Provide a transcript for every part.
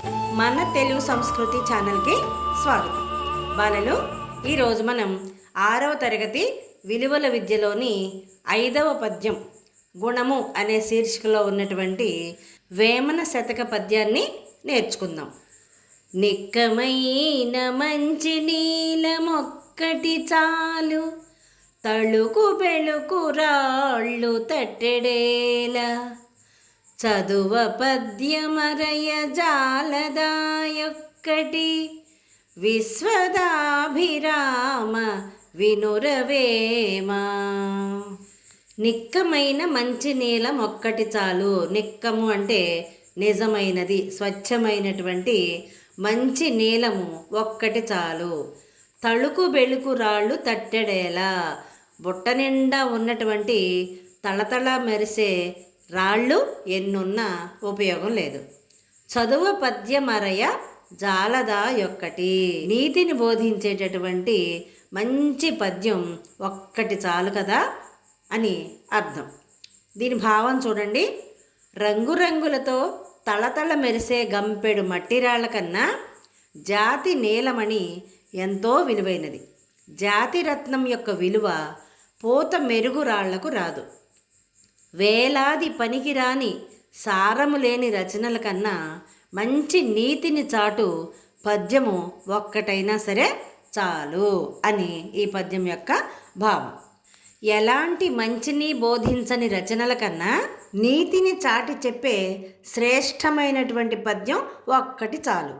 మన తెలుగు సంస్కృతి ఛానల్కి స్వాగతం. బాలలు, ఈరోజు మనం 6వ తరగతి విలువల విద్యలోని 5వ పద్యం గుణము అనే శీర్షికలో ఉన్నటువంటి వేమన శతక పద్యాన్ని నేర్చుకుందాం. నిక్కమైన మంచి నీలమొక్కటి చాలు, తళుకు బెళుకు రాళ్ళు తట్టెడేల, చదువ పద్యమరయ జాలదాయొక్కటి, విశ్వదాభిరామ వినురవేమ. నిక్కమైన మంచి నీలం ఒక్కటి చాలు. నిక్కము అంటే నిజమైనది, స్వచ్ఛమైనటువంటి మంచి నీలము ఒక్కటి చాలు. తళుకు బెళుకు రాళ్ళు తట్టెడేలా, బుట్ట నిండా ఉన్నటువంటి తళతళ మెరిసే రాళ్ళు ఎన్నున్నా ఉపయోగం లేదు. చదువ పద్యమరయ జాలదా యొక్కటి, నీతిని బోధించేటటువంటి మంచి పద్యం ఒక్కటి చాలు కదా అని అర్థం. దీని భావం చూడండి. రంగురంగులతో తళతళ మెరిసే గంపెడు మట్టిరాళ్ల కన్నా జాతి నీలమణి ఎంతో విలువైనది. జాతి రత్నం యొక్క విలువ పూత మెరుగు రాళ్లకు రాదు. వేలాది పనికిరాని సారము లేని రచనల కన్నా మంచి నీతిని చాటు పద్యము ఒక్కటైనా సరే చాలు అని ఈ పద్యం యొక్క భావం. ఎలాంటి మంచిని బోధించని రచనల కన్నా నీతిని చాటి చెప్పే శ్రేష్టమైనటువంటి పద్యం ఒక్కటి చాలు.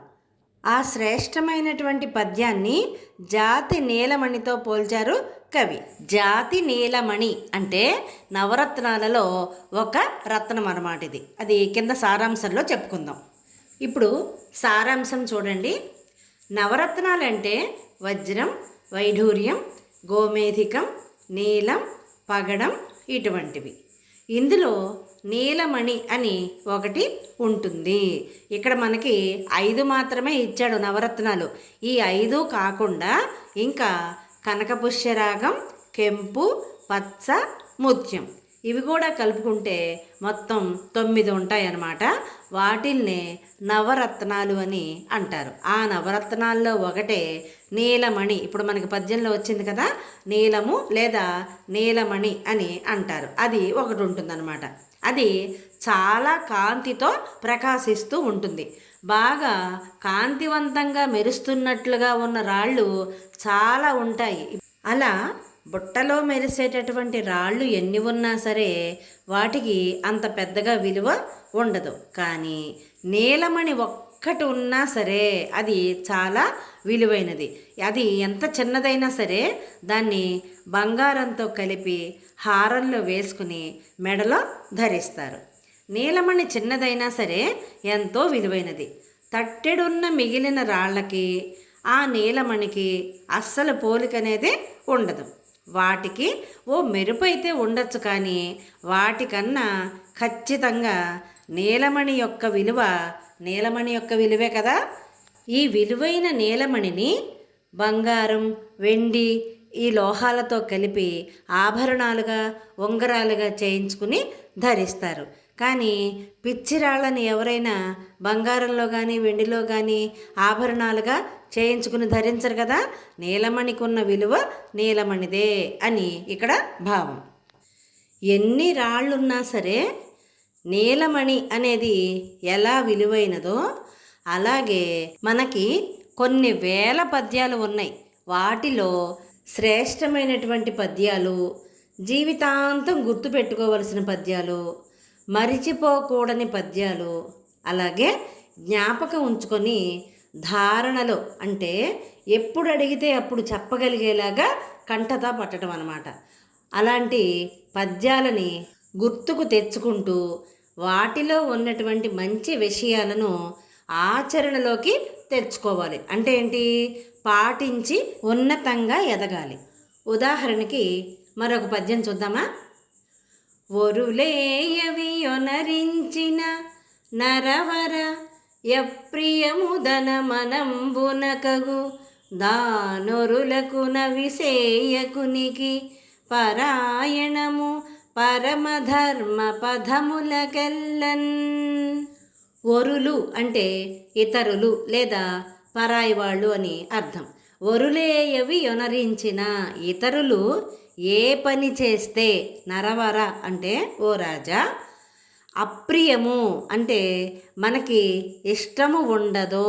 ఆ శ్రేష్టమైనటువంటి పద్యాన్ని జాతి నీలమణితో పోల్చారు కవి. జాతి నీలమణి అంటే నవరత్నాలలో ఒక రత్నం అన్నమాట. ఇది అది కింద సారాంశంలో చెప్పుకుందాం. ఇప్పుడు సారాంశం చూడండి. నవరత్నాలంటే వజ్రం, వైఢూర్యం, గోమేధికం, నీలం, పగడం ఇటువంటివి. ఇందులో నీలమణి అని ఒకటి ఉంటుంది. ఇక్కడ మనకి 5 మాత్రమే ఇచ్చాడు నవరత్నాలు. ఈ 5 కాకుండా ఇంకా కనకపుష్యరాగం, కెంపు, పచ్చ, ముత్యం ఇవి కూడా కలుపుకుంటే మొత్తం 9 ఉంటాయన్నమాట. వాటిల్నే నవరత్నాలు అని అంటారు. ఆ నవరత్నాల్లో ఒకటే నీలమణి. ఇప్పుడు మనకి పద్యంలో వచ్చింది కదా, నీలము లేదా నీలమణి అని అంటారు. అది ఒకటి ఉంటుందన్నమాట. అది చాలా కాంతితో ప్రకాశిస్తూ ఉంటుంది. బాగా కాంతివంతంగా మెరుస్తున్నట్లుగా ఉన్న రాళ్ళు చాలా ఉంటాయి. అలా బుట్టలో మెరిసేటటువంటి రాళ్ళు ఎన్ని ఉన్నా సరే వాటికి అంత పెద్దగా విలువ ఉండదు. కానీ నీలమణి ఒక్కటి ఉన్నా సరే అది చాలా విలువైనది. అది ఎంత చిన్నదైనా సరే దాన్ని బంగారంతో కలిపి హారంలో వేసుకుని మెడలో ధరిస్తారు. నీలమణి చిన్నదైనా సరే ఎంతో విలువైనది. తట్టెడున్న మిగిలిన రాళ్ళకి ఆ నీలమణికి అస్సలు పోలికనేదే ఉండదు. వాటికి ఓ మెరుపు అయితే ఉండొచ్చు, కానీ వాటికన్నా ఖచ్చితంగా నీలమణి యొక్క విలువే కదా. ఈ విలువైన నీలమణిని బంగారం, వెండి ఈ లోహాలతో కలిపి ఆభరణాలుగా, ఉంగరాలుగా చేయించుకుని ధరిస్తారు. కానీ పిచ్చిరాళ్ళని ఎవరైనా బంగారంలో కానీ వెండిలో కానీ ఆభరణాలుగా చేయించుకుని ధరించరు కదా. నీలమణికి ఉన్న విలువ నీలమణిదే అని ఇక్కడ భావం. ఎన్ని రాళ్ళున్నా సరే నీలమణి అనేది ఎలా విలువైనదో అలాగే మనకి కొన్ని వేల పద్యాలు ఉన్నాయి. వాటిలో శ్రేష్టమైనటువంటి పద్యాలు, జీవితాంతం గుర్తుపెట్టుకోవలసిన పద్యాలు, మరిచిపోకూడని పద్యాలు, అలాగే జ్ఞాపకం ఉంచుకొని ధారణలో అంటే ఎప్పుడు అడిగితే అప్పుడు చెప్పగలిగేలాగా కంఠతా పట్టడం అన్నమాట. అలాంటి పద్యాలని గుర్తుకు తెచ్చుకుంటూ వాటిలో ఉన్నటువంటి మంచి విషయాలను ఆచరణలోకి తెచ్చుకోవాలి. అంటే ఏంటి? పాటించి ఉన్నతంగా ఎదగాలి. ఉదాహరణకి మరొక పద్యం చూద్దామా? ఒరులేయవి ఒనరించిన నరవర యప్రియముదన మనంబునకగు, దానొరులకు నవిసేయకునికి పరాయణము పరమధర్మ పదములకెల్లన్. వరులు అంటే ఇతరులు లేదా పరాయి వాళ్ళు అని అర్థం. వరులేయవి యొనరించిన, ఇతరులు ఏ పని చేస్తే, నరవర అంటే ఓ రాజా, అప్రియము అంటే మనకి ఇష్టము ఉండదో,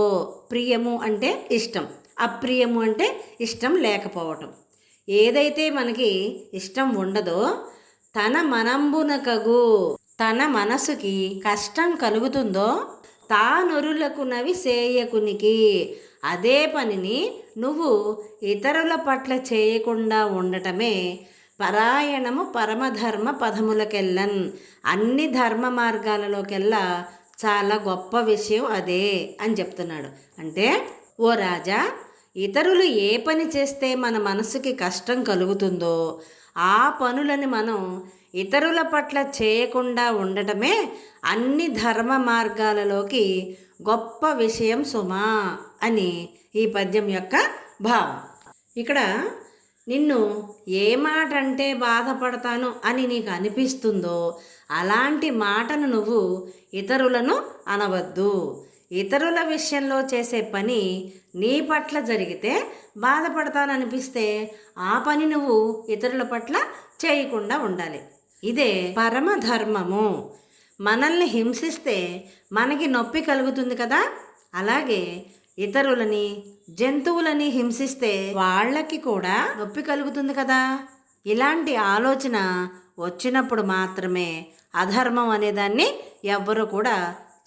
ప్రియము అంటే ఇష్టం, అప్రియము అంటే ఇష్టం లేకపోవటం. ఏదైతే మనకి ఇష్టం ఉండదో తన మనంబునకగు, తన మనసుకి కష్టం కలుగుతుందో తానొరులకునవి సేయకునికి, అదే పనిని నువ్వు ఇతరుల పట్ల చేయకుండా ఉండటమే పరాయణము పరమధర్మ పదములకెళ్ళన్, అన్ని ధర్మ మార్గాలలోకెల్లా చాలా గొప్ప విషయం అదే అని చెప్తున్నాడు. అంటే ఓ రాజా, ఇతరులు ఏ పని చేస్తే మన మనసుకి కష్టం కలుగుతుందో ఆ పనులని మనం ఇతరుల పట్ల చేయకుండా ఉండటమే అన్ని ధర్మ మార్గాలలోకి గొప్ప విషయం సుమా అని ఈ పద్యం యొక్క భావం. ఇక్కడ నిన్ను ఏ మాట అంటే బాధపడతాను అని నీకు అనిపిస్తుందో అలాంటి మాటను నువ్వు ఇతరులను అనవద్దు. ఇతరుల విషయంలో చేసే పని నీ పట్ల జరిగితే బాధపడతాననిపిస్తే ఆ పని నువ్వు ఇతరుల పట్ల చేయకుండా ఉండాలి. ఇదే పరమధర్మము. మనల్ని హింసిస్తే మనకి నొప్పి కలుగుతుంది కదా, అలాగే ఇతరులని జంతువులని హింసిస్తే వాళ్ళకి కూడా నొప్పి కలుగుతుంది కదా. ఇలాంటి ఆలోచన వచ్చినప్పుడు మాత్రమే అధర్మం అనేదాన్ని ఎవ్వరూ కూడా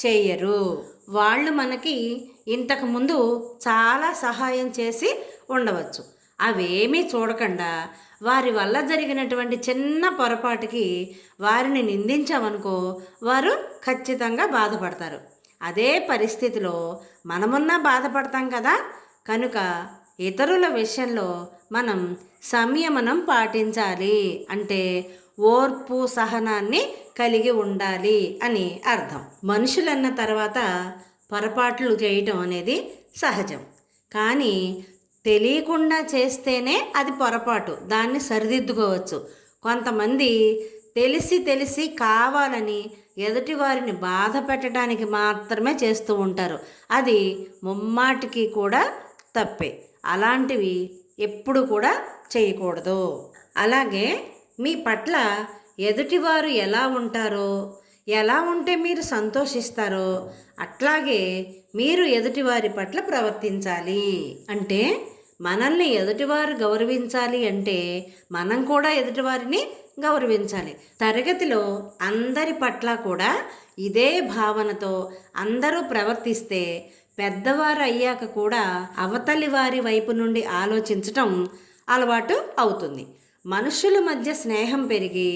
చెయ్యరు. వాళ్ళు మనకి ఇంతకుముందు చాలా సహాయం చేసి ఉండవచ్చు, అవేమీ చూడకుండా వారి వల్ల జరిగినటువంటి చిన్న పొరపాటుకి వారిని నిందించామనుకో వారు ఖచ్చితంగా బాధపడతారు. అదే పరిస్థితిలో మనమున్నా బాధపడతాం కదా. కనుక ఇతరుల విషయంలో మనం సంయమనం పాటించాలి, అంటే ఓర్పు సహనాన్ని కలిగి ఉండాలి అని అర్థం. మనుషులన్న తర్వాత పొరపాట్లు చేయటం అనేది సహజం, కానీ తెలియకుండా చేస్తేనే అది పొరపాటు, దాన్ని సరిదిద్దుకోవచ్చు. కొంతమంది తెలిసి కావాలని ఎదుటివారిని బాధ పెట్టడానికి మాత్రమే చేస్తూ ఉంటారు, అది ముమ్మాటికి కూడా తప్పే. అలాంటివి ఎప్పుడు కూడా చేయకూడదు. అలాగే మీ పట్ల ఎదుటివారు ఎలా ఉంటారో, ఎలా ఉంటే మీరు సంతోషిస్తారో అట్లాగే మీరు ఎదుటివారి పట్ల ప్రవర్తించాలి. అంటే మనల్ని ఎదుటివారు గౌరవించాలి అంటే మనం కూడా ఎదుటివారిని గౌరవించాలి. తరగతిలో అందరి పట్ల కూడా ఇదే భావనతో అందరూ ప్రవర్తిస్తే పెద్దవారు అయ్యాక కూడా అవతలి వారి వైపు నుండి ఆలోచించటం అలవాటు అవుతుంది. మనుషుల మధ్య స్నేహం పెరిగి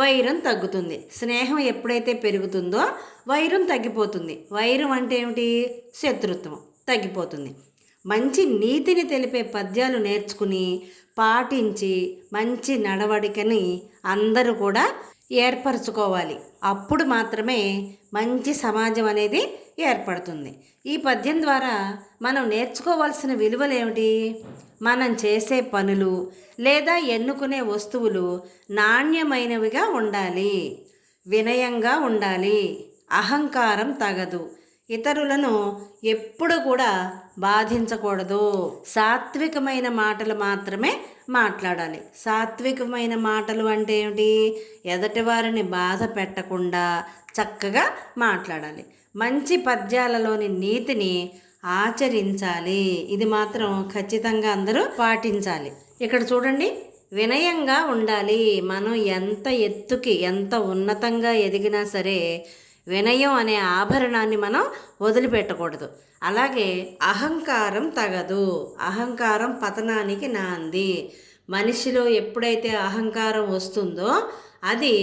వైరం తగ్గుతుంది. స్నేహం ఎప్పుడైతే పెరుగుతుందో వైరం తగ్గిపోతుంది. వైరం అంటే ఏమిటి? శత్రుత్వం తగ్గిపోతుంది. మంచి నీతిని తెలిపే పద్యాలు నేర్చుకుని పాటించి మంచి నడవడికని అందరూ కూడా ఏర్పరచుకోవాలి. అప్పుడు మాత్రమే మంచి సమాజం అనేది ఏర్పడుతుంది. ఈ పద్యం ద్వారా మనం నేర్చుకోవాల్సిన విలువలు ఏమిటి? మనం చేసే పనులు లేదా ఎన్నుకునే వస్తువులు నాణ్యమైనవిగా ఉండాలి, వినయంగా ఉండాలి, అహంకారం తగదు, ఇతరులను ఎప్పుడు కూడా బాధించకూడదు, సాత్వికమైన మాటలు మాత్రమే మాట్లాడాలి. సాత్వికమైన మాటలు అంటే ఏమిటి? ఎదుటివారిని బాధ పెట్టకుండా చక్కగా మాట్లాడాలి. మంచి పద్యాలలోని నీతిని ఆచరించాలి. ఇది మాత్రం ఖచ్చితంగా అందరూ పాటించాలి. ఇక్కడ చూడండి, వినయంగా ఉండాలి. మనం ఎంత ఎత్తుకి ఎంత ఉన్నతంగా ఎదిగినా సరే వినయం అనే ఆభరణాన్ని మనం వదిలిపెట్టకూడదు. అలాగే అహంకారం తగదు. అహంకారం పతనానికి నాంది. మనిషిలో ఎప్పుడైతే అహంకారం వస్తుందో అది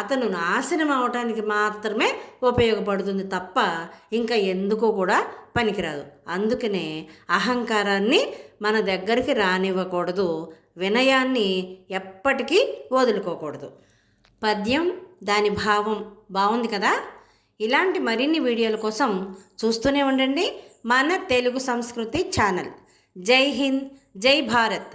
అతను నాశనం అవటానికి మాత్రమే ఉపయోగపడుతుంది తప్ప ఇంకా ఎందుకు కూడా పనికిరాదు. అందుకనే అహంకారాన్ని మన దగ్గరికి రానివ్వకూడదు, వినయాన్ని ఎప్పటికీ వదులుకోకూడదు. పద్యం దాని భావం బాగుంది కదా. ఇలాంటి మరిన్ని వీడియోల కోసం చూస్తూనే ఉండండి మన తెలుగు సంస్కృతి ఛానల్. జై హింద్, జై భారత్.